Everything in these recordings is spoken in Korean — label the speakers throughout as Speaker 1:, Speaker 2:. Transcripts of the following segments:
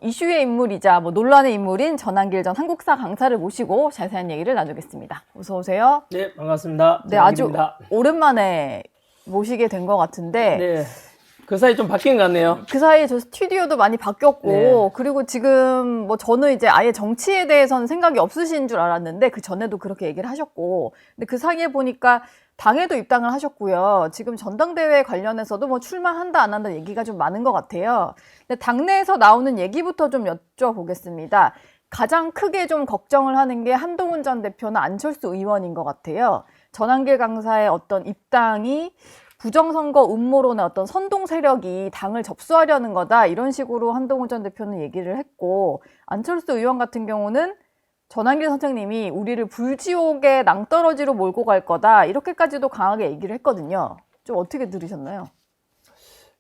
Speaker 1: 이슈의 인물이자 논란의 인물인 전한길 전 한국사 강사를 모시고 자세한 얘기를 나누겠습니다. 어서 오세요.
Speaker 2: 네, 반갑습니다.
Speaker 1: 네, 아주
Speaker 2: 전한길입니다.
Speaker 1: 오랜만에 모시게 된 것 같은데
Speaker 2: 네, 그 사이 좀 바뀐 것 같네요.
Speaker 1: 그 사이에 저 스튜디오도 많이 바뀌었고
Speaker 2: 네.
Speaker 1: 그리고 지금 뭐 저는 이제 아예 정치에 대해서는 생각이 없으신 줄 알았는데 그 전에도 그렇게 얘기를 하셨고 근데 그 사이에 보니까 당에도 입당을 하셨고요. 지금 전당대회 관련해서도 뭐 출마한다 안 한다 얘기가 좀 많은 것 같아요. 근데 당내에서 나오는 얘기부터 좀 여쭤보겠습니다. 가장 크게 좀 걱정을 하는 게 한동훈 전 대표나 안철수 의원인 것 같아요. 전한길 강사의 어떤 입당이 부정선거 음모론의 어떤 선동 세력이 당을 접수하려는 거다 이런 식으로 한동훈 전 대표는 얘기를 했고 안철수 의원 같은 경우는 전한길 선생님이 우리를 불지옥의 낭떠러지로 몰고 갈 거다 이렇게까지도 강하게 얘기를 했거든요. 좀 어떻게 들으셨나요?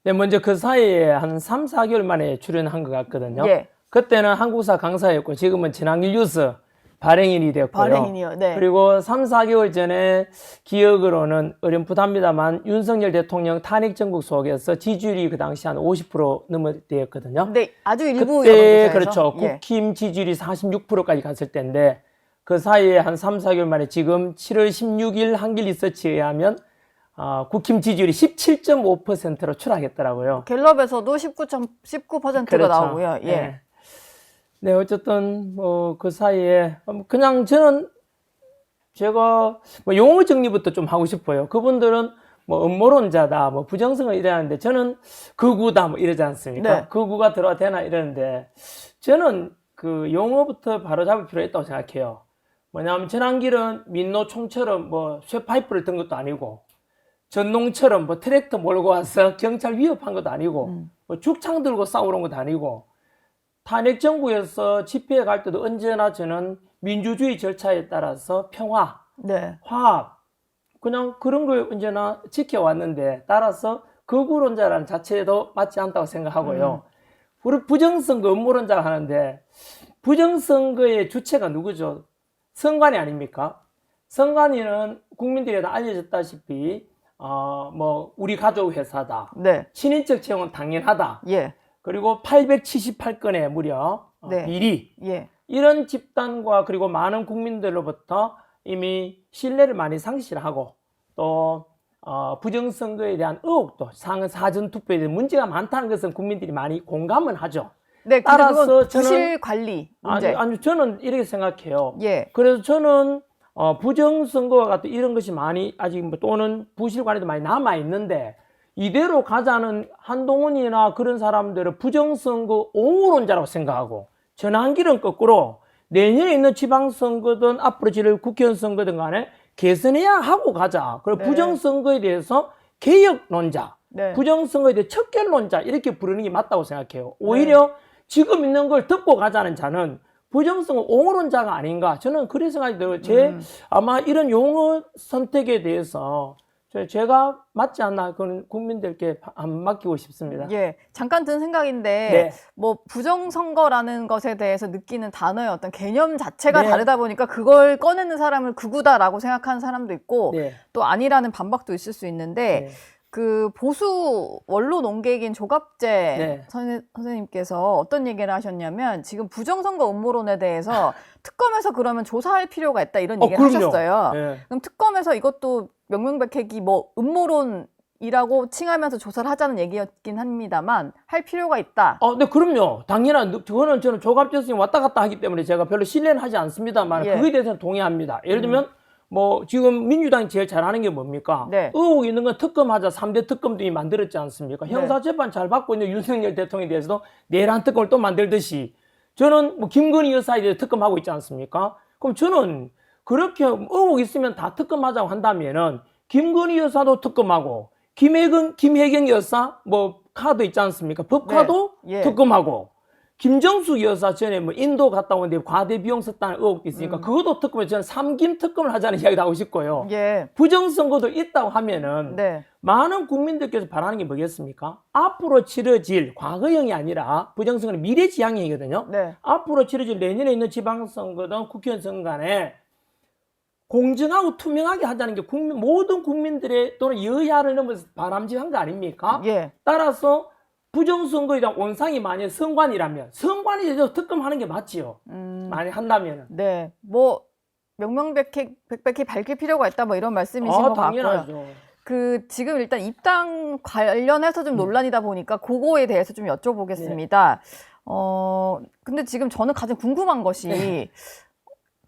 Speaker 2: 네, 먼저 그 사이에 한 3, 4개월 만에 출연한 것 같거든요.
Speaker 1: 예.
Speaker 2: 그때는 한국사 강사였고 지금은 전한길 뉴스 발행인이 되었고요.
Speaker 1: 발행인이요. 네.
Speaker 2: 그리고 3, 4개월 전에 기억으로는 어렴풋합니다만 윤석열 대통령 탄핵 정국 속에서 지지율이 그 당시 한 50% 넘어되었거든요.
Speaker 1: 네, 아주 일부
Speaker 2: 그때
Speaker 1: 여론조사에서.
Speaker 2: 그렇죠.
Speaker 1: 예.
Speaker 2: 국힘 지지율이 46%까지 갔을 때인데 그 사이에 한 3, 4개월 만에 지금 7월 16일 한길 리서치에 의하면 국힘 지지율이 17.5%로 추락했더라고요.
Speaker 1: 갤럽에서도 19%가
Speaker 2: 그렇죠.
Speaker 1: 나오고요. 예.
Speaker 2: 네. 네, 어쨌든 뭐 그 사이에 그냥 저는 제가 뭐 용어 정리부터 좀 하고 싶어요. 그분들은 뭐 음모론자다, 뭐 부정선거 이러는데 저는 극우다 뭐 이러지 않습니까?
Speaker 1: 네.
Speaker 2: 극우가 들어야 되나 이러는데 저는 그 용어부터 바로 잡을 필요가 있다고 생각해요. 뭐냐면 전한길은 민노총처럼 뭐 쇠파이프를 든 것도 아니고 전농처럼 뭐 트랙터 몰고 와서 경찰 위협한 것도 아니고 뭐 죽창 들고 싸우는 것도 아니고 탄핵 정부에서 집회에 갈 때도 언제나 저는 민주주의 절차에 따라서 평화,
Speaker 1: 네.
Speaker 2: 화합, 그냥 그런 걸 언제나 지켜왔는데 따라서 극우론자라는 자체도 맞지 않다고 생각하고요. 우리 부정선거 음모론자가 하는데 부정선거의 주체가 누구죠? 선관위 아닙니까? 선관위는 국민들이 다 알려졌다시피 뭐 우리 가족 회사다.
Speaker 1: 네.
Speaker 2: 친인척 채용은 당연하다.
Speaker 1: 예.
Speaker 2: 그리고 878건의 무려
Speaker 1: 네.
Speaker 2: 비리
Speaker 1: 예.
Speaker 2: 이런 집단과 그리고 많은 국민들로부터 이미 신뢰를 많이 상실하고 또 부정선거에 대한 의혹도 사전투표에 대한 문제가 많다는 것은 국민들이 많이 공감은 하죠.
Speaker 1: 네,
Speaker 2: 따라서
Speaker 1: 그건
Speaker 2: 저는
Speaker 1: 부실 관리 문제.
Speaker 2: 아니 저는 이렇게 생각해요.
Speaker 1: 예.
Speaker 2: 그래서 저는 부정선거와 같은 이런 것이 많이 아직 뭐 또는 부실관리도 많이 남아 있는데 이대로 가자는 한동훈이나 그런 사람들은 부정선거 옹호론자라고 생각하고 전한길은 거꾸로 내년에 있는 지방선거든 앞으로 지를 국회의원 선거든 간에 개선해야 하고 가자. 그리고
Speaker 1: 네.
Speaker 2: 부정선거에 대해서 개혁론자,
Speaker 1: 네.
Speaker 2: 부정선거에 대해 척결론자 이렇게 부르는 게 맞다고 생각해요. 오히려 지금 있는 걸 듣고 가자는 자는 부정선거 옹호론자가 아닌가. 저는 그런 생각이 들어요. 아마 이런 용어 선택에 대해서 제가 맞지 않나 그건 국민들께 맡기고 싶습니다.
Speaker 1: 예, 잠깐 든 생각인데
Speaker 2: 네.
Speaker 1: 뭐 부정선거라는 것에 대해서 느끼는 단어의 어떤 개념 자체가
Speaker 2: 네.
Speaker 1: 다르다 보니까 그걸 꺼내는 사람을 극우다라고 생각하는 사람도 있고
Speaker 2: 네.
Speaker 1: 또 아니라는 반박도 있을 수 있는데
Speaker 2: 네.
Speaker 1: 그 보수 원로 논객인 조갑재
Speaker 2: 네.
Speaker 1: 선생님께서 어떤 얘기를 하셨냐면 지금 부정선거 음모론에 대해서 특검에서 그러면 조사할 필요가 있다 이런 얘기를
Speaker 2: 그럼요.
Speaker 1: 하셨어요.
Speaker 2: 네.
Speaker 1: 그럼 특검에서 이것도 명명백백이 뭐 음모론이라고 칭하면서 조사를 하자는 얘기였긴 합니다만 할 필요가 있다.
Speaker 2: 네, 그럼요. 당연한, 저는 조갑재 선생님 왔다 갔다 하기 때문에 제가 별로 신뢰는 하지 않습니다만,
Speaker 1: 예.
Speaker 2: 그거에 대해서는 동의합니다. 예를 들면, 뭐, 지금 민주당이 제일 잘하는 게 뭡니까?
Speaker 1: 네.
Speaker 2: 의혹 있는 건 특검하자 3대 특검도 이미 만들었지 않습니까?
Speaker 1: 네.
Speaker 2: 형사재판 잘 받고 있는 윤석열 대통령에 대해서도 내란 특검을 또 만들듯이, 저는 뭐, 김건희 여사에 대해서 특검하고 있지 않습니까? 그럼 저는 그렇게 의혹 있으면 다 특검하자고 한다면은, 김건희 여사도 특검하고, 김혜경 여사, 뭐, 카드 있지 않습니까? 법카도
Speaker 1: 네. 예.
Speaker 2: 특검하고, 김정숙 여사 전에 뭐 인도 갔다 오는데 과대 비용 썼다는 의혹도 있으니까 그것도 특검에 저는 3김 특검을 하자는 이야기도 하고 싶고요.
Speaker 1: 예.
Speaker 2: 부정선거도 있다고 하면은
Speaker 1: 네.
Speaker 2: 많은 국민들께서 바라는 게 뭐겠습니까? 앞으로 치러질 과거형이 아니라 부정선거는 미래지향형이거든요.
Speaker 1: 네.
Speaker 2: 앞으로 치러질 내년에 있는 지방선거든 국회의원 선거 간에 공정하고 투명하게 하자는 게 모든 국민들의 또는 여야를 넘어서 바람직한 거 아닙니까?
Speaker 1: 예.
Speaker 2: 따라서 부정선거에 대한 원상이 만약 선관이라면 선관이 대해서 특검하는 게 맞지요. 많이 한다면은.
Speaker 1: 네, 뭐 명명백백히 밝힐 필요가 있다 뭐 이런 말씀이신 것 같고요.
Speaker 2: 당연하죠.
Speaker 1: 그 지금 일단 입당 관련해서 좀 논란이다 보니까 그거에 대해서 좀 여쭤보겠습니다. 근데 지금 저는 가장 궁금한 것이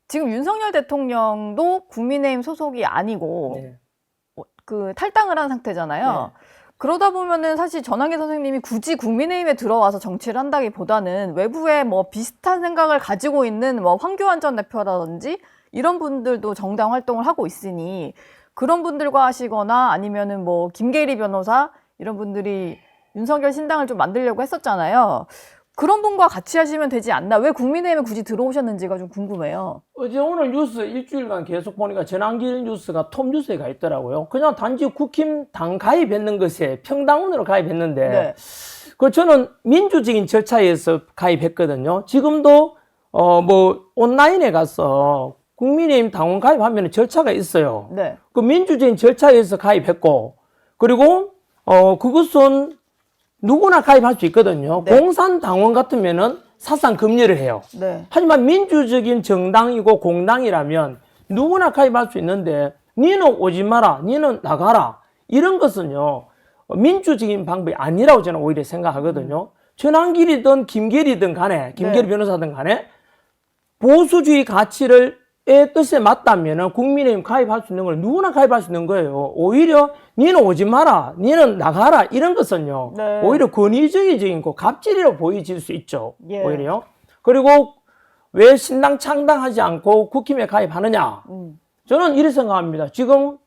Speaker 1: 지금 윤석열 대통령도 국민의힘 소속이 아니고 그 탈당을 한 상태잖아요. 그러다 보면은 사실 전환기 선생님이 굳이 국민의힘에 들어와서 정치를 한다기보다는 외부에 뭐 비슷한 생각을 가지고 있는 뭐 황교안 전 대표라든지 이런 분들도 정당 활동을 하고 있으니 그런 분들과 하시거나 아니면은 뭐 김계리 변호사 이런 분들이 윤석열 신당을 좀 만들려고 했었잖아요. 그런 분과 같이 하시면 되지 않나? 왜 국민의힘에 굳이 들어오셨는지가 좀 궁금해요.
Speaker 2: 어제 오늘 뉴스 일주일간 계속 보니까 전환길 뉴스가 톱 뉴스에 가 있더라고요. 그냥 단지 국힘 당 가입했는 것에 평당원으로 가입했는데 그 저는 민주적인 절차에서 가입했거든요. 지금도 뭐 온라인에 가서 국민의힘 당원 가입하면 절차가 있어요. 그 민주적인 절차에서 가입했고 그리고 그것은 누구나 가입할 수 있거든요. 공산당원 같으면은 사상 금지를 해요. 하지만 민주적인 정당이고 공당이라면 누구나 가입할 수 있는데 니는 오지 마라, 니는 나가라 이런 것은요 민주적인 방법이 아니라고 저는 오히려 생각하거든요. 전환길이든 김계리든 간에 김계리 변호사든 간에 보수주의 가치를 의 뜻에 맞다면 국민의힘 가입할 수 있는 걸 누구나 가입할 수 있는 거예요. 오히려 니는 오지 마라, 니는 나가라 이런 것은요 오히려 권위주의적인 거 갑질이라고 보여질 수 있죠. 오히려. 그리고 왜 신당 창당하지 않고 국힘에 가입하느냐? 저는 이렇게 생각합니다. 지금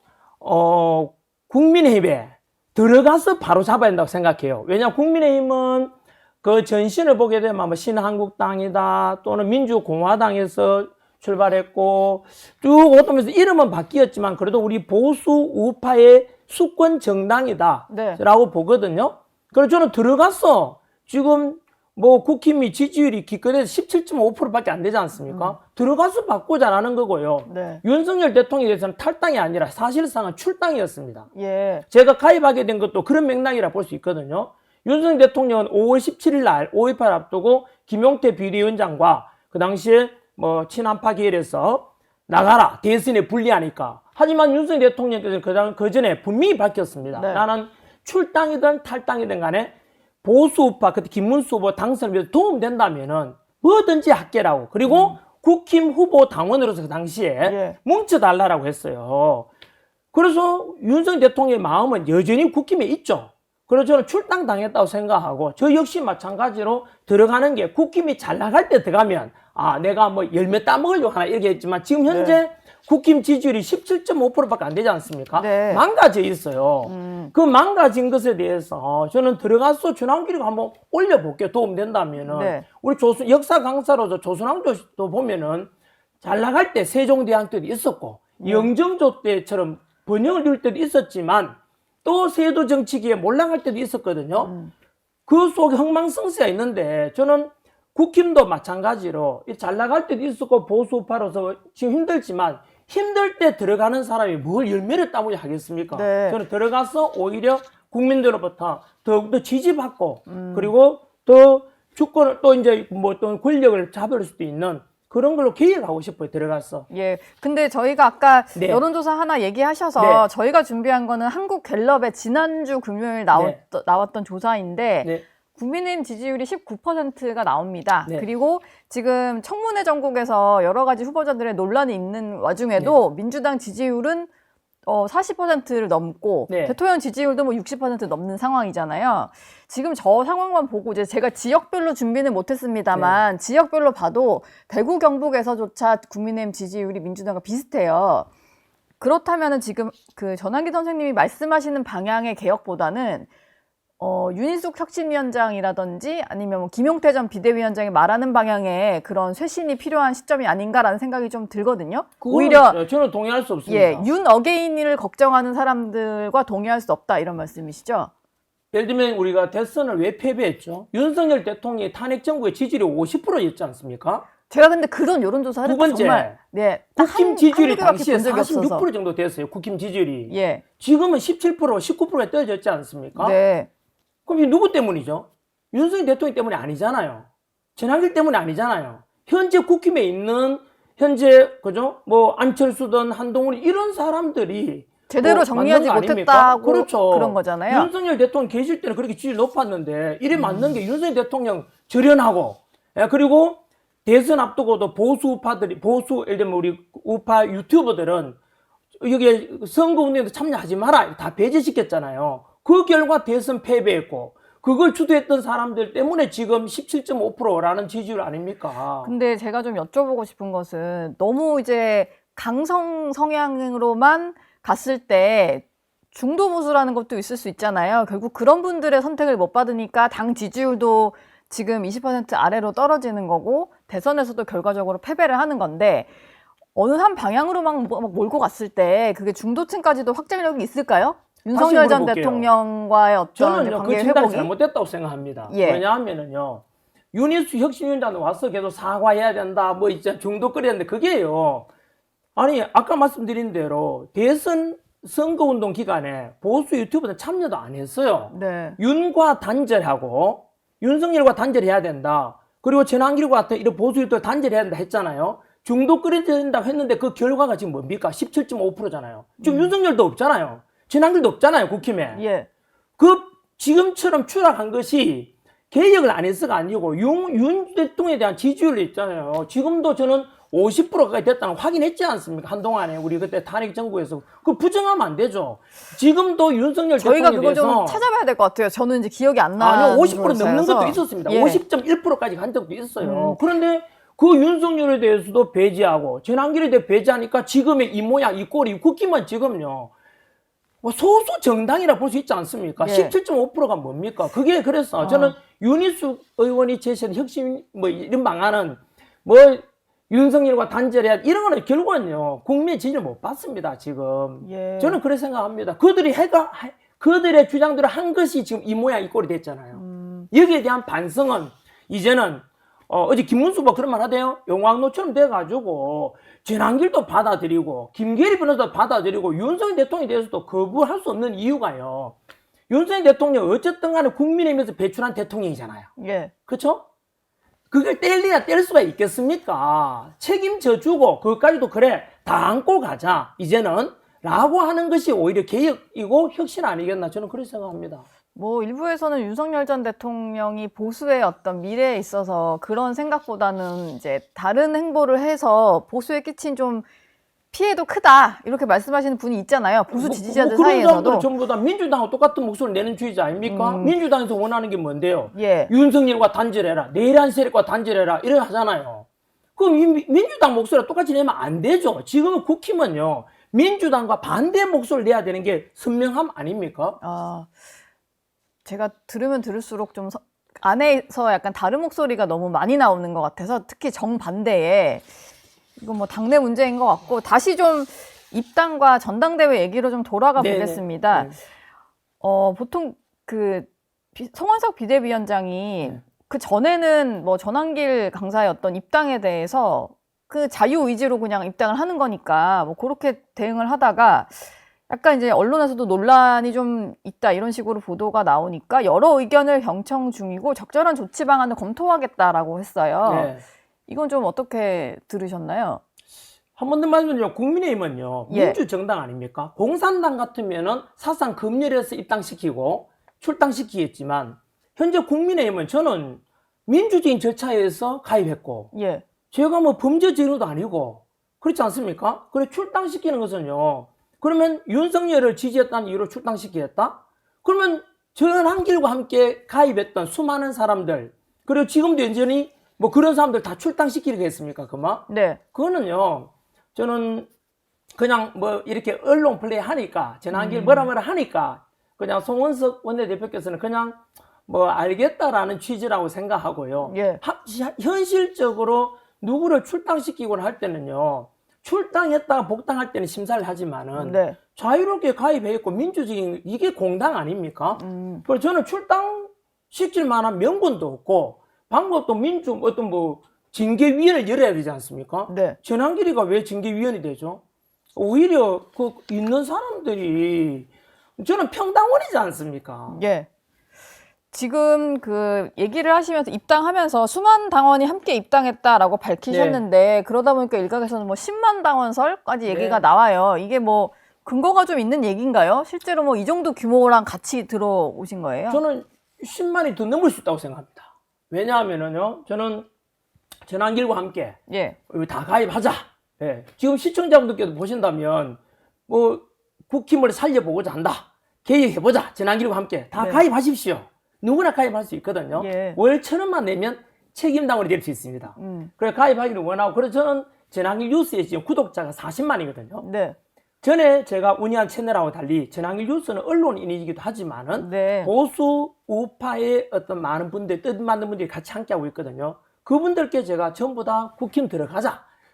Speaker 2: 국민의힘에 들어가서 바로 잡아야 된다고 생각해요. 왜냐하면 국민의힘은 그 전신을 보게 되면 뭐 신한국당이다 또는 민주공화당에서 출발했고 쭉 오면서 이름은 바뀌었지만 그래도 우리 보수 우파의 수권 정당이다 라고 보거든요. 그래서 저는 들어가서 지금 뭐 국힘이 지지율이 기껏해서 17.5%밖에 안 되지 않습니까? 들어가서 바꾸자라는 거고요. 윤석열 대통령에 대해서는 탈당이 아니라 사실상은 출당이었습니다. 제가 가입하게 된 것도 그런 맥락이라 볼 수 있거든요. 윤석열 대통령은 5월 17일 날 5.18 앞두고 김용태 비대위원장과 그 당시에 뭐 친한파 계열에서 나가라 대선에 불리하니까. 하지만 윤석열 대통령께서는 그 전에 분명히 밝혔습니다. 나는 출당이든 탈당이든 간에 보수우파 그때 김문수 후보 당선을 위해서 도움된다면은 뭐든지 할게라고. 그리고 국힘 후보 당원으로서 그 당시에 뭉쳐달라고 했어요. 그래서 윤석열 대통령의 마음은 여전히 국힘에 있죠. 그래서 저는 출당당했다고 생각하고 저 역시 마찬가지로 들어가는 게 국힘이 잘 나갈 때 들어가면 내가 뭐 열매 따먹으려고 하나 이렇게 했지만 지금 현재 국힘 지지율이 17.5%밖에 안 되지 않습니까? 망가져 있어요. 그 망가진 것에 대해서 저는 들어가서 전환기를 한번 올려볼게요. 도움된다면은. 우리 역사 강사로서 조선왕조도 보면은 잘 나갈 때 세종대왕 때도 있었고 영정조 때처럼 번영을 이룰 때도 있었지만 또 세도 정치기에 몰락할 때도 있었거든요. 그 속에 흥망성쇠가 있는데 저는 국힘도 마찬가지로 잘 나갈 때도 있었고 보수파로서 지금 힘들지만 힘들 때 들어가는 사람이 뭘 열매를 따보려 하겠습니까? 저는 들어가서 오히려 국민들로부터 더욱더 지지받고 그리고 더 주권을 또 이제 뭐 또 권력을 잡을 수도 있는 그런 걸로 개혁하고 싶어요. 들어가서.
Speaker 1: 근데 저희가 아까 여론조사 하나 얘기하셔서 저희가 준비한 거는 한국갤럽의 지난주 금요일 나왔던 조사인데 국민의힘 지지율이 19%가 나옵니다. 그리고 지금 청문회 전국에서 여러 가지 후보자들의 논란이 있는 와중에도 민주당 지지율은 40%를 넘고 대통령 지지율도 뭐 60% 넘는 상황이잖아요. 지금 저 상황만 보고 이제 제가 지역별로 준비는 못했습니다만 지역별로 봐도 대구 경북에서조차 국민의힘 지지율이 민주당과 비슷해요. 그렇다면은 지금 그 전환기 선생님이 말씀하시는 방향의 개혁보다는 윤희숙 혁신위원장이라든지 아니면 뭐 김용태 전 비대위원장이 말하는 방향의 그런 쇄신이 필요한 시점이 아닌가라는 생각이 좀 들거든요. 오히려
Speaker 2: 저는 동의할 수 없습니다.
Speaker 1: 윤 어게인을 걱정하는 사람들과 동의할 수 없다 이런 말씀이시죠?
Speaker 2: 예를 들면 우리가 대선을 왜 패배했죠? 윤석열 대통령이 탄핵 정부의 지지율이 50%였지 않습니까?
Speaker 1: 제가 근데 그런 여론조사를
Speaker 2: 두 번째,
Speaker 1: 정말
Speaker 2: 국힘 지지율이 당시에
Speaker 1: 본 적이
Speaker 2: 46% 정도 됐어요. 국힘 지지율이.
Speaker 1: 예.
Speaker 2: 지금은 17%, 19%에 떨어졌지 않습니까?
Speaker 1: 네.
Speaker 2: 그럼 이게 누구 때문이죠? 윤석열 대통령 때문이 아니잖아요. 전환길 때문이 아니잖아요. 현재 국힘에 있는 현재 그죠? 뭐 안철수든 한동훈 이런 사람들이
Speaker 1: 제대로
Speaker 2: 뭐
Speaker 1: 정리하지
Speaker 2: 맞는 거 아닙니까?
Speaker 1: 못했다고
Speaker 2: 그렇죠.
Speaker 1: 그런 거잖아요.
Speaker 2: 윤석열 대통령 계실 때는 그렇게 지지율 높았는데 이래 맞는 게 윤석열 대통령 절연하고 그리고 대선 앞두고도 보수 우파들이 예를 들면 우리 우파 유튜버들은 여기에 선거운동에도 참여하지 마라 다 배제시켰잖아요. 그 결과 대선 패배했고 그걸 주도했던 사람들 때문에 지금 17.5%라는 지지율 아닙니까?
Speaker 1: 근데 제가 좀 여쭤보고 싶은 것은 너무 이제 강성 성향으로만 갔을 때 중도 보수라는 것도 있을 수 있잖아요. 결국 그런 분들의 선택을 못 받으니까 당 지지율도 지금 20% 아래로 떨어지는 거고 대선에서도 결과적으로 패배를 하는 건데 어느 한 방향으로만 몰고 갔을 때 그게 중도층까지도 확장력이 있을까요? 윤석열 전
Speaker 2: 물어볼게요.
Speaker 1: 대통령과의 어떤
Speaker 2: 저는요 그
Speaker 1: 관계
Speaker 2: 진단이
Speaker 1: 회복이?
Speaker 2: 잘못됐다고 생각합니다.
Speaker 1: 예.
Speaker 2: 왜냐하면은요 윤희수 혁신위원장 와서 계속 사과해야 된다 뭐 이제 중도 끓였는데 그게요. 아니 아까 말씀드린 대로 대선 선거운동 기간에 보수 유튜버들 참여도 안 했어요.
Speaker 1: 네.
Speaker 2: 윤과 단절하고 윤석열과 단절해야 된다. 그리고 전환길과 같은 이런 보수 유튜버 단절해야 된다 했잖아요. 중도 끓여야 된다고 했는데 그 결과가 지금 뭡니까? 17.5%잖아요. 지금 윤석열도 없잖아요. 전환길도 없잖아요. 국힘에.
Speaker 1: 예.
Speaker 2: 그 지금처럼 추락한 것이 개혁을 안 해서가 아니고 윤 대통령에 대한 지지율이 있잖아요. 지금도 저는 50% 가까이 됐다는 거 확인했지 않습니까? 한동안에 우리 그때 탄핵 정부에서 그 부정하면 안 되죠. 지금도 윤석열
Speaker 1: 저희가
Speaker 2: 대통령에
Speaker 1: 그거
Speaker 2: 대해서
Speaker 1: 좀 찾아봐야 될 것 같아요. 저는 이제 기억이 안 나요.
Speaker 2: 아니요 50% 넘는 것도 있었습니다.
Speaker 1: 예.
Speaker 2: 50.1%까지 간 적도 있어요. 그런데 그 윤석열에 대해서도 배제하고 전환길에 대해 배제하니까 지금의 이 모양 이 꼴이 국힘은 지금요. 뭐 소수 정당이라 볼 수 있지 않습니까?
Speaker 1: 예.
Speaker 2: 17.5%가 뭡니까? 그게 그래서 저는 윤희수 의원이 제시한 혁신 뭐 이런 방안은 뭐 윤석열과 단절해야 이런 거는 결국은요 국민 지지를 못 받습니다 지금.
Speaker 1: 예.
Speaker 2: 저는 그렇게 생각합니다. 그들의 주장대로 한 것이 지금 이 모양 이 꼴이 됐잖아요. 여기에 대한 반성은 이제는 어제 김문수 뭐 그런 말 하대요. 용왕노처럼 돼가지고 전환길도 받아들이고 김계리 변호사도 받아들이고 윤석열 대통령에 대해서도 거부할 수 없는 이유가요. 윤석열 대통령 어쨌든 간에 국민의힘에서 배출한 대통령이잖아요.
Speaker 1: 예.
Speaker 2: 그렇죠? 그걸 뗄래야 뗄 수가 있겠습니까? 책임져 주고 그것까지도 그래 다 안고 가자 이제는 라고 하는 것이 오히려 개혁이고 혁신 아니겠나 저는 그렇게 생각합니다.
Speaker 1: 뭐 일부에서는 윤석열 전 대통령이 보수의 어떤 미래에 있어서 그런 생각보다는 이제 다른 행보를 해서 보수에 끼친 좀 피해도 크다 이렇게 말씀하시는 분이 있잖아요. 보수 지지자들
Speaker 2: 그런
Speaker 1: 사이에서도.
Speaker 2: 사람들은 전부 다 민주당하고 똑같은 목소리를 내는 주의자 아닙니까? 민주당에서 원하는 게 뭔데요?
Speaker 1: 예.
Speaker 2: 윤석열과 단절해라. 내란 세력과 단절해라. 이래 하잖아요. 그럼 민주당 목소리가 똑같이 내면 안 되죠. 지금은 국힘은요. 민주당과 반대 목소리를 내야 되는 게 선명함 아닙니까?
Speaker 1: 아, 제가 들으면 들을수록 좀 안에서 약간 다른 목소리가 너무 많이 나오는 것 같아서 특히 정반대에 이건 뭐 당내 문제인 것 같고 다시 좀 입당과 전당대회 얘기로 좀 돌아가
Speaker 2: 네네.
Speaker 1: 보겠습니다.
Speaker 2: 네.
Speaker 1: 보통 그 송원석 비대위원장이 그 전에는 뭐 전환길 강사의 어떤 입당에 대해서 그 자유 의지로 그냥 입당을 하는 거니까 뭐 그렇게 대응을 하다가 약간 이제 언론에서도 논란이 좀 있다 이런 식으로 보도가 나오니까 여러 의견을 경청 중이고 적절한 조치 방안을 검토하겠다라고 했어요.
Speaker 2: 네.
Speaker 1: 이건 좀 어떻게 들으셨나요?
Speaker 2: 한 번 더 말씀드리면 국민의힘은요.
Speaker 1: 예.
Speaker 2: 민주정당 아닙니까? 공산당 같으면은 사상 검열해서 입당시키고 출당시키겠지만 현재 국민의힘은 저는 민주적인 절차에서 가입했고
Speaker 1: 예.
Speaker 2: 제가 뭐 범죄 제도도 아니고 그렇지 않습니까? 그래 출당시키는 것은요. 그러면 윤석열을 지지했다는 이유로 출당시키겠다? 그러면 전환길과 함께 가입했던 수많은 사람들 그리고 지금도 여전히 뭐 그런 사람들 다 출당시키겠습니까? 그만?
Speaker 1: 네.
Speaker 2: 그거는요. 저는 그냥 뭐 이렇게 언론 플레이 하니까 전환길 뭐라 하니까 그냥 송원석 원내대표께서는 그냥 뭐 알겠다라는 취지라고 생각하고요.
Speaker 1: 예.
Speaker 2: 현실적으로 누구를 출당시키거나 할 때는요. 출당했다가 복당할 때는 심사를 하지만은
Speaker 1: 네.
Speaker 2: 자유롭게 가입해 있고 민주적인 이게 공당 아닙니까? 그래서 저는 출당시킬 만한 명분도 없고 방법도 어떤 뭐 징계위원회를 열어야 되지 않습니까?
Speaker 1: 네.
Speaker 2: 전환길이가 왜 징계위원이 되죠? 오히려 그 있는 사람들이 저는 평당원이지 않습니까?
Speaker 1: 예. 지금 그 얘기를 하시면서 입당하면서 수만 당원이 함께 입당했다라고 밝히셨는데 그러다 보니까 일각에서는 뭐 10만 당원설까지 얘기가
Speaker 2: 네.
Speaker 1: 나와요. 이게 뭐 근거가 좀 있는 얘기인가요? 실제로 뭐 이 정도 규모랑 같이 들어오신 거예요?
Speaker 2: 저는 10만이 더 넘을 수 있다고 생각합니다. 왜냐하면은요, 저는 전환길과 함께
Speaker 1: 예.
Speaker 2: 다 가입하자. 예. 지금 시청자분들께서 보신다면 뭐 국힘을 살려보고자 한다. 개혁해보자. 전환길과 함께 다
Speaker 1: 네.
Speaker 2: 가입하십시오. 누구나 가입할 수 있거든요.
Speaker 1: 예.
Speaker 2: 월 1,000원만 내면 책임당원이 될 수 있습니다. 그래서 가입하기를 원하고, 그래서 저는 전환길 뉴스에 지금 구독자가 40만이거든요.
Speaker 1: 네.
Speaker 2: 전에 제가 운영한 채널하고 달리 전환길 뉴스는 언론인이기도 하지만은
Speaker 1: 네.
Speaker 2: 보수 우파의 어떤 많은 분들, 뜻 맞는 분들이 같이 함께하고 있거든요. 그분들께 제가 전부 다 국힘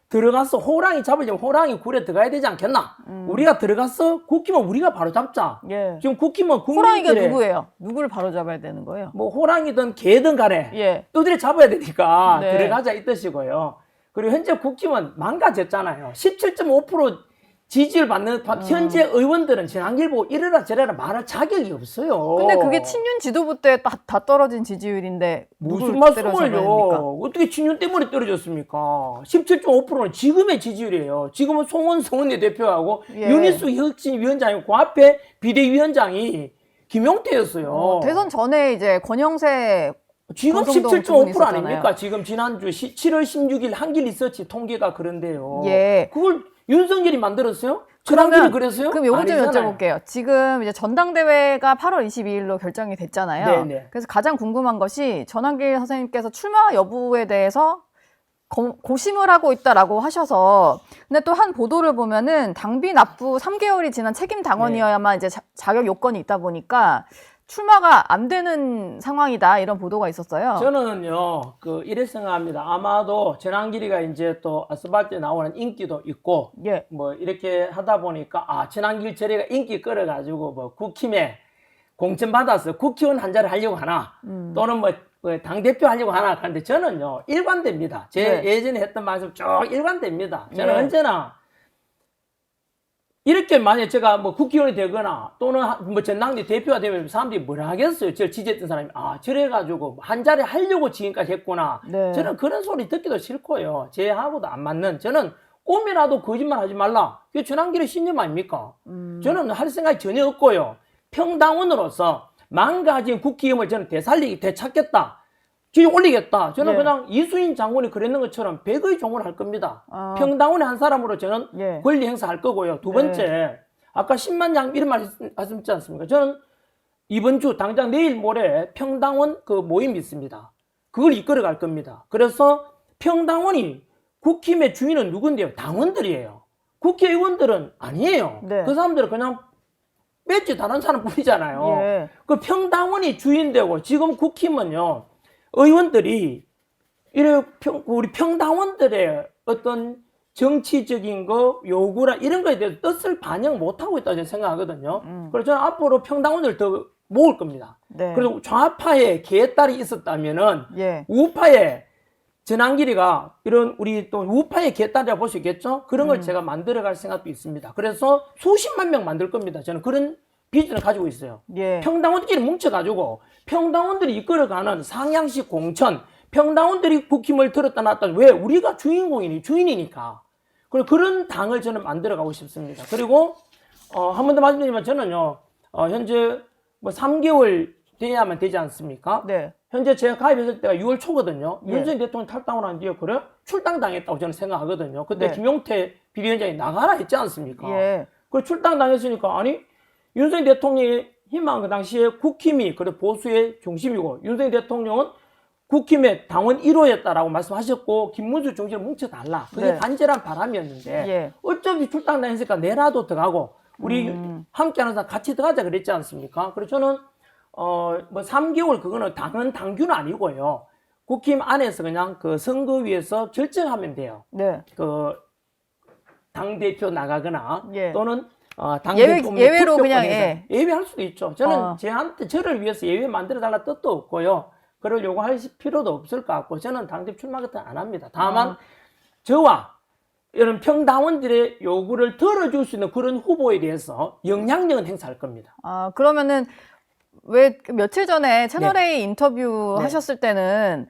Speaker 2: 들어가서 호랑이 잡으려면 호랑이 굴에 들어가야 되지 않겠나? 우리가 들어가서 국힘은 우리가 바로 잡자.
Speaker 1: 예.
Speaker 2: 지금 국힘은
Speaker 1: 호랑이가
Speaker 2: 국민들의
Speaker 1: 누구예요? 누구를 바로 잡아야 되는 거예요?
Speaker 2: 뭐 호랑이든 개든 간에
Speaker 1: 예.
Speaker 2: 두드려 잡아야 되니까
Speaker 1: 네.
Speaker 2: 들어가자 이 뜻이고요. 그리고 현재 국힘은 망가졌잖아요. 17.5% 지지를 받는 현재 의원들은 전환길 보고 이래라 저래라 말할 자격이 없어요.
Speaker 1: 근데 그게 친윤 지도부 때 다 떨어진 지지율인데
Speaker 2: 무슨
Speaker 1: 누굴
Speaker 2: 말씀을요?
Speaker 1: 때려잡아야
Speaker 2: 어떻게 친윤 때문에 떨어졌습니까? 17.5%는 지금의 지지율이에요. 지금은 송원 성원내 대표하고
Speaker 1: 예.
Speaker 2: 윤희숙 혁신위원장이고 그 앞에 비대위원장이 김용태였어요.
Speaker 1: 대선 전에 이제 권영세
Speaker 2: 지금
Speaker 1: 방송동
Speaker 2: 17.5%
Speaker 1: 있었잖아요.
Speaker 2: 아닙니까? 지금 지난주 7월 16일 한길 리서치 통계가 그런데요.
Speaker 1: 예.
Speaker 2: 그걸 윤석열이 만들었어요? 전환길이 그랬어요?
Speaker 1: 그럼 요거 좀
Speaker 2: 아니잖아요.
Speaker 1: 여쭤볼게요. 지금 이제 전당대회가 8월 22일로 결정이 됐잖아요.
Speaker 2: 네네.
Speaker 1: 그래서 가장 궁금한 것이 전환길 선생님께서 출마 여부에 대해서 고심을 하고 있다라고 하셔서, 근데 또 한 보도를 보면은 당비 납부 3개월이 지난 책임 당원이어야만 이제 자격 요건이 있다 보니까 출마가 안 되는 상황이다, 이런 보도가 있었어요.
Speaker 2: 저는요, 이래 생각합니다. 아마도 전환길이가 이제 또 아스팔트에 나오는 인기도 있고,
Speaker 1: 예.
Speaker 2: 뭐 이렇게 하다 보니까, 전환길 저래가 인기 끌어가지고 뭐 국힘에 공천 받아서 국회의원 한 자리 하려고 하나, 또는 뭐 당대표 하려고 하나 하는데 저는요, 일관됩니다. 제
Speaker 1: 네.
Speaker 2: 예전에 했던 말씀 쭉 일관됩니다. 저는
Speaker 1: 네.
Speaker 2: 언제나 이렇게 만약에 제가 뭐 국회의원이 되거나 또는 뭐 전당대 대표가 되면 사람들이 뭐라 하겠어요? 저를 지지했던 사람이 저래가지고 한 자리 하려고 지금까지 했구나.
Speaker 1: 네.
Speaker 2: 저는 그런 소리 듣기도 싫고요. 제하고도 안 맞는, 저는 꿈이라도 거짓말 하지 말라. 그게 전환길의 신념 아닙니까? 저는 할 생각이 전혀 없고요. 평당원으로서 망가진 국회의원을 저는 되찾겠다. 지금 올리겠다. 저는
Speaker 1: 예.
Speaker 2: 그냥 이수인 장군이 그랬는 것처럼 100의 종을 할 겁니다.
Speaker 1: 아.
Speaker 2: 평당원의 한 사람으로 저는
Speaker 1: 예.
Speaker 2: 권리 행사할 거고요. 두 번째, 아까 10만 장 이런 말씀하셨지 않습니까? 저는 이번 주 당장 내일 모레 평당원 모임이 있습니다. 그걸 이끌어 갈 겁니다. 그래서 평당원이 국힘의 주인은 누군데요? 당원들이에요. 국회의원들은 아니에요.
Speaker 1: 네.
Speaker 2: 그 사람들은 그냥 배지 다른 사람 뿐이잖아요.
Speaker 1: 예.
Speaker 2: 그 평당원이 주인되고, 지금 국힘은요, 의원들이 우리 평당원들의 어떤 정치적인 거, 요구나 이런 거에 대해서 뜻을 반영 못하고 있다고 저는 생각하거든요. 그래서 저는 앞으로 평당원들 더 모을 겁니다.
Speaker 1: 네.
Speaker 2: 그리고 좌파에 개딸이 있었다면은
Speaker 1: 예.
Speaker 2: 우파에 전환길이가 이런 우리 또 우파의 개딸이라고 볼 수 있겠죠? 그런 걸 제가 만들어갈 생각도 있습니다. 그래서 수십만 명 만들 겁니다. 저는 그런 비전을 가지고 있어요.
Speaker 1: 예.
Speaker 2: 평당원들끼리 뭉쳐가지고 평당원들이 이끌어가는 상향식 공천, 평당원들이 국힘을 들었다 놨다. 왜? 우리가 주인이니까. 그런 당을 저는 만들어가고 싶습니다. 그리고 한 번 더 말씀드리면 저는요, 현재 뭐 3개월 돼야만 되지 않습니까?
Speaker 1: 네.
Speaker 2: 현재 제가 가입했을 때가 6월 초거든요.
Speaker 1: 예.
Speaker 2: 윤석열 대통령 탈당을 한 뒤에 그래? 출당당했다고 저는 생각하거든요. 그때
Speaker 1: 네.
Speaker 2: 김용태 비대위원장이 나가라 했지 않습니까?
Speaker 1: 예.
Speaker 2: 그 출당당했으니까, 아니 윤석열 대통령의 희망, 그 당시에 국힘이 보수의 중심이고, 윤석열 대통령은 국힘의 당원 1호였다라고 말씀하셨고, 김문수 중심을 뭉쳐달라. 그게
Speaker 1: 네.
Speaker 2: 간절한 바람이었는데,
Speaker 1: 예.
Speaker 2: 어차피 출당당했으니까 내라도 들어가고, 우리 함께하는 사람 같이 들어가자 그랬지 않습니까? 그래서 저는, 뭐 3개월 그거는 당규는 아니고요. 국힘 안에서 그냥 선거위에서 결정하면 돼요.
Speaker 1: 네.
Speaker 2: 당대표 나가거나,
Speaker 1: 예.
Speaker 2: 또는 당대표
Speaker 1: 예외로 그냥,
Speaker 2: 예외할 수도 있죠. 저는 저를 위해서 예외 만들어 달라 뜻도 없고요. 그걸 요구할 필요도 없을 것 같고, 저는 당대표 출마 같은 안 합니다. 다만 저와 이런 평당원들의 요구를 들어줄 수 있는 그런 후보에 대해서 영향력은 행사할 겁니다.
Speaker 1: 그러면은 왜 며칠 전에 채널A 인터뷰
Speaker 2: 네.
Speaker 1: 하셨을 때는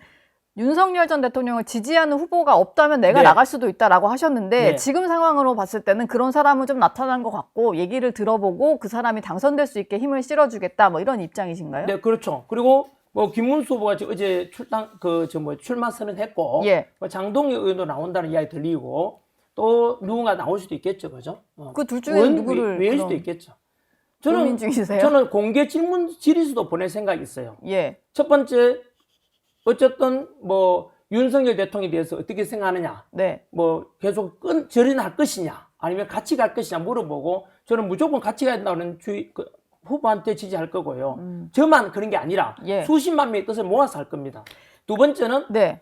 Speaker 1: 윤석열 전 대통령을 지지하는 후보가 없다면 내가
Speaker 2: 네.
Speaker 1: 나갈 수도 있다라고 하셨는데
Speaker 2: 네.
Speaker 1: 지금 상황으로 봤을 때는 그런 사람은 좀 나타난 것 같고 얘기를 들어보고 그 사람이 당선될 수 있게 힘을 실어주겠다 뭐 이런 입장이신가요?
Speaker 2: 네, 그렇죠. 그리고 뭐 김문수 후보가 지금 어제 출마 선언했고,
Speaker 1: 예.
Speaker 2: 뭐 장동희 의원도 나온다는 이야기 들리고, 또 누군가 나올 수도 있겠죠, 그죠?
Speaker 1: 그 둘 중에 누구를
Speaker 2: 외일
Speaker 1: 그럼
Speaker 2: 수도 있겠죠.
Speaker 1: 고민 중이세요?
Speaker 2: 저는 공개 질문 질의서도 보낼 생각이 있어요.
Speaker 1: 예.
Speaker 2: 첫 번째, 어쨌든 뭐 윤석열 대통령에 대해서 어떻게 생각하느냐,
Speaker 1: 네.
Speaker 2: 뭐 계속 절연할 것이냐, 아니면 같이 갈 것이냐 물어보고, 저는 무조건 같이 가야 된다는 후보한테 지지할 거고요. 저만 그런 게 아니라
Speaker 1: 예.
Speaker 2: 수십만 명의 뜻을 모아서 할 겁니다. 두 번째는
Speaker 1: 네.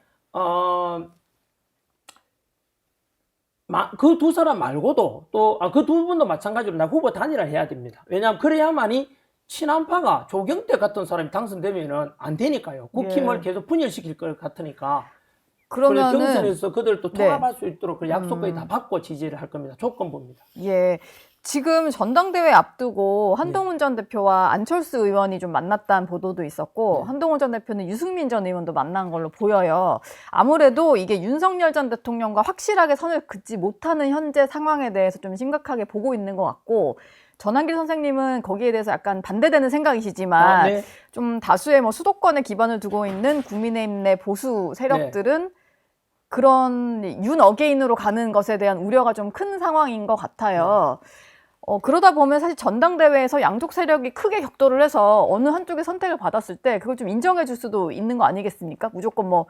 Speaker 2: 그 두 사람 말고도 또 그 두 분도 마찬가지로 나 후보 단일화 해야 됩니다. 왜냐하면 그래야만이 친한파가 조경태 같은 사람이 당선되면은 안 되니까요. 국힘을
Speaker 1: 예.
Speaker 2: 계속 분열시킬 것 같으니까.
Speaker 1: 그러면은
Speaker 2: 경선에서 그들도
Speaker 1: 네.
Speaker 2: 통합할 수 있도록 그 약속까지 다 받고 지지를 할 겁니다. 조건부입니다.
Speaker 1: 예. 지금 전당대회 앞두고 한동훈 전 대표와 안철수 의원이 좀 만났다는 보도도 있었고
Speaker 2: 네.
Speaker 1: 한동훈 전 대표는 유승민 전 의원도 만난 걸로 보여요. 아무래도 이게 윤석열 전 대통령과 확실하게 선을 긋지 못하는 현재 상황에 대해서 좀 심각하게 보고 있는 것 같고 전한길 선생님은 거기에 대해서 약간 반대되는 생각이시지만
Speaker 2: 네.
Speaker 1: 좀 다수의 뭐 수도권에 기반을 두고 있는 국민의힘 내 보수 세력들은 그런 윤 어게인으로 가는 것에 대한 우려가 좀 큰 상황인 것 같아요. 그러다 보면 사실 전당대회에서 양쪽 세력이 크게 격돌을 해서 어느 한쪽의 선택을 받았을 때 그걸 좀 인정해 줄 수도 있는 거 아니겠습니까? 무조건 뭐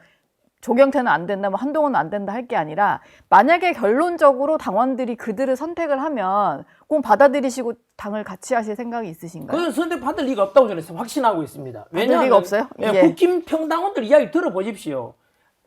Speaker 1: 조경태는 안 된다, 뭐 한동훈은 안 된다 할 게 아니라 만약에 결론적으로 당원들이 그들을 선택을 하면 꼭 받아들이시고 당을 같이 하실 생각이 있으신가요?
Speaker 2: 그건 선택 받을 리가 없다고 저는 확신하고 있습니다.
Speaker 1: 받을
Speaker 2: 왜냐하면
Speaker 1: 리가 없어요?
Speaker 2: 예,
Speaker 1: 예.
Speaker 2: 국힘 평당원들 이야기 들어보십시오.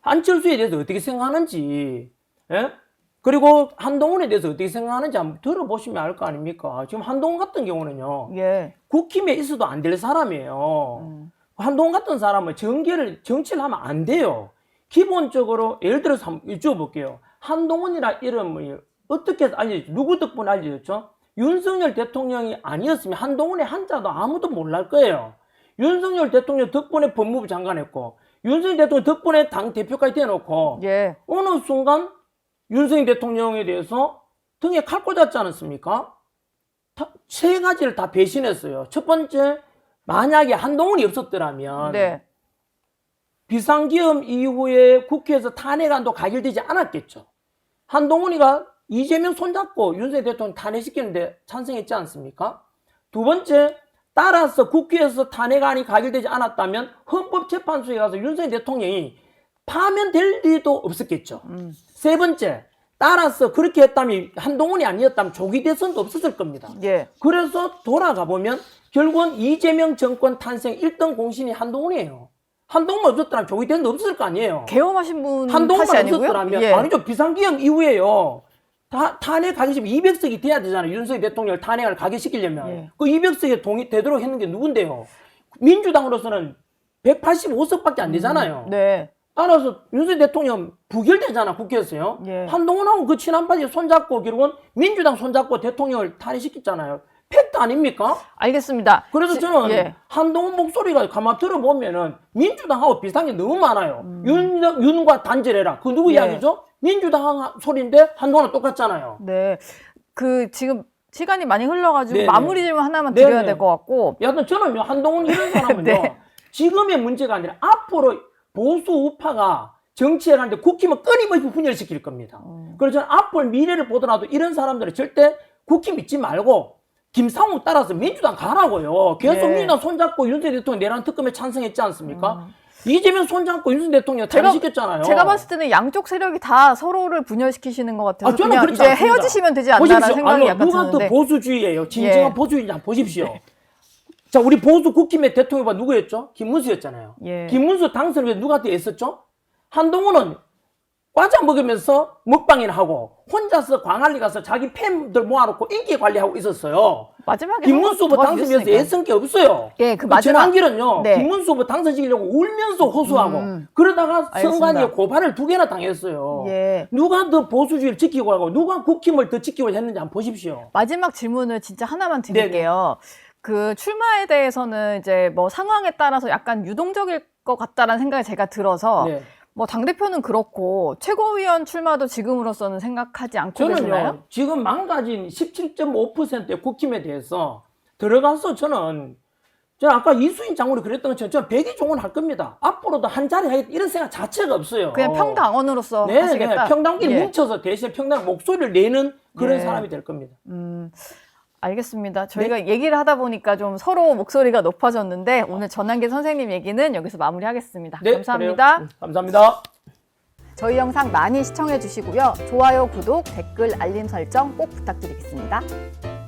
Speaker 2: 안철수에 대해서 어떻게 생각하는지, 예? 그리고 한동훈에 대해서 어떻게 생각하는지 한번 들어보시면 알 거 아닙니까? 지금 한동훈 같은 경우는요,
Speaker 1: 예.
Speaker 2: 국힘에 있어도 안 될 사람이에요. 한동훈 같은 사람은 정치를 하면 안 돼요. 기본적으로, 예를 들어서 한번 여쭤볼게요. 한동훈이라 이름을 어떻게, 누구 덕분에 알려졌죠? 윤석열 대통령이 아니었으면 한동훈의 한자도 아무도 몰랄 거예요. 윤석열 대통령 덕분에 법무부 장관 했고, 윤석열 대통령 덕분에 당 대표까지 대놓고,
Speaker 1: 예.
Speaker 2: 어느 순간 윤석열 대통령에 대해서 등에 칼 꽂았지 않았습니까? 세 가지를 다 배신했어요. 첫 번째, 만약에 한동훈이 없었더라면
Speaker 1: 네.
Speaker 2: 비상계엄 이후에 국회에서 탄핵안도 가결되지 않았겠죠. 한동훈이가 이재명 손잡고 윤석열 대통령 탄핵시키는데 찬성했지 않습니까? 두 번째, 따라서 국회에서 탄핵안이 가결되지 않았다면 헌법재판소에 가서 윤석열 대통령이 파면될 일도 없었겠죠. 세 번째, 따라서 그렇게 했다면 한동훈이 아니었다면 조기 대선도 없었을 겁니다.
Speaker 1: 예.
Speaker 2: 그래서 돌아가 보면 결국은 이재명 정권 탄생 1등 공신이 한동훈이에요. 한동훈 없었더라면 조기 대선도 없었을 거 아니에요.
Speaker 1: 개엄하신 분 탓이
Speaker 2: 한동훈만
Speaker 1: 아니고요?
Speaker 2: 없었더라면
Speaker 1: 예.
Speaker 2: 아니죠. 비상기엄 이후에요. 탄핵 가결시키면 200석이 돼야 되잖아요. 윤석열 대통령을 탄핵을 가결시키려면.
Speaker 1: 예.
Speaker 2: 그 200석에 되도록 했는 게 누군데요? 민주당으로서는 185석밖에 안 되잖아요.
Speaker 1: 네.
Speaker 2: 따라서 윤석열 대통령 부결되잖아, 국회에서요.
Speaker 1: 예.
Speaker 2: 한동훈하고 그 친한바지 손잡고 결국은 민주당 손잡고 대통령을 탄핵시켰잖아요. 팩트 아닙니까?
Speaker 1: 알겠습니다.
Speaker 2: 그래서 저는
Speaker 1: 예.
Speaker 2: 한동훈 목소리가 가만 들어보면은 민주당하고 비슷한 게 너무 많아요. 윤과 단절해라. 그 누구
Speaker 1: 예.
Speaker 2: 이야기죠? 민주당 소리인데 한동훈은 똑같잖아요.
Speaker 1: 네. 지금 시간이 많이 흘러가지고
Speaker 2: 네네.
Speaker 1: 마무리 질문 하나만
Speaker 2: 네네.
Speaker 1: 드려야 될 것 같고.
Speaker 2: 여하튼 저는요, 한동훈 이런 사람은요,
Speaker 1: 네.
Speaker 2: 지금의 문제가 아니라 앞으로 보수 우파가 정치에 가는데 국힘을 끊임없이 분열시킬 겁니다. 그래서 저는 앞으로 미래를 보더라도 이런 사람들은 절대 국힘 믿지 말고 김상욱 따라서 민주당 가라고요. 계속
Speaker 1: 예.
Speaker 2: 민주당 손잡고 윤석열 대통령 내란 특검에 찬성했지 않습니까? 이재명 손잡고 윤석열 대통령 탄핵시켰잖아요.
Speaker 1: 제가 봤을 때는 양쪽 세력이 다 서로를 분열시키시는 것 같아서
Speaker 2: 저는
Speaker 1: 그냥
Speaker 2: 그렇지
Speaker 1: 이제
Speaker 2: 않습니다.
Speaker 1: 헤어지시면 되지 않나라는
Speaker 2: 보십시오.
Speaker 1: 생각이
Speaker 2: 아니요,
Speaker 1: 약간
Speaker 2: 누가
Speaker 1: 드는데.
Speaker 2: 더 보수주의예요. 진정한
Speaker 1: 예.
Speaker 2: 보수주의인지 한번 보십시오. 자, 우리 보수 국힘의 대통령 후보가 누구였죠? 김문수였잖아요.
Speaker 1: 예.
Speaker 2: 김문수 당선을 위해 누구한테 애썼죠? 한동훈은 과자 먹으면서 먹방이나 하고 혼자서 광안리 가서 자기 팬들 모아놓고 인기 관리하고 있었어요.
Speaker 1: 마지막에
Speaker 2: 김문수 후보 당선 위해서
Speaker 1: 도와주셨으니까.
Speaker 2: 애쓴 게 없어요.
Speaker 1: 예, 그 마지막
Speaker 2: 전환길은요,
Speaker 1: 네.
Speaker 2: 김문수 후보 당선시키려고 울면서 호소하고 그러다가
Speaker 1: 알겠습니다.
Speaker 2: 선관위에 고발을 2개나 당했어요.
Speaker 1: 예.
Speaker 2: 누가 더 보수주의를 지키고 하고 누가 국힘을 더 지키고 했는지 한번 보십시오.
Speaker 1: 마지막 질문을 진짜 하나만 드릴게요. 그 출마에 대해서는 이제 뭐 상황에 따라서 약간 유동적일 것 같다라는 생각이 제가 들어서
Speaker 2: 네.
Speaker 1: 뭐 당대표는 그렇고 최고위원 출마도 지금으로서는 생각하지 않고 계시나요?
Speaker 2: 저는요, 지금 망가진 17.5%의 국힘에 대해서 들어가서 저는 아까 이수인 장관이 그랬던 것처럼 저는 백의종언할 겁니다. 앞으로도 한 자리 하겠다 이런 생각 자체가 없어요.
Speaker 1: 그냥 평당원으로서
Speaker 2: 네,
Speaker 1: 하시겠다.
Speaker 2: 네, 평당끼리
Speaker 1: 예.
Speaker 2: 뭉쳐서 대신 평당 목소리를 내는 그런
Speaker 1: 예.
Speaker 2: 사람이 될 겁니다.
Speaker 1: 알겠습니다. 저희가 얘기를 하다 보니까 좀 서로 목소리가 높아졌는데 오늘 전한계 선생님 얘기는 여기서 마무리하겠습니다.
Speaker 2: 네,
Speaker 1: 감사합니다.
Speaker 2: 그래요. 감사합니다.
Speaker 1: 저희 영상 많이 시청해 주시고요. 좋아요, 구독, 댓글, 알림 설정 꼭 부탁드리겠습니다.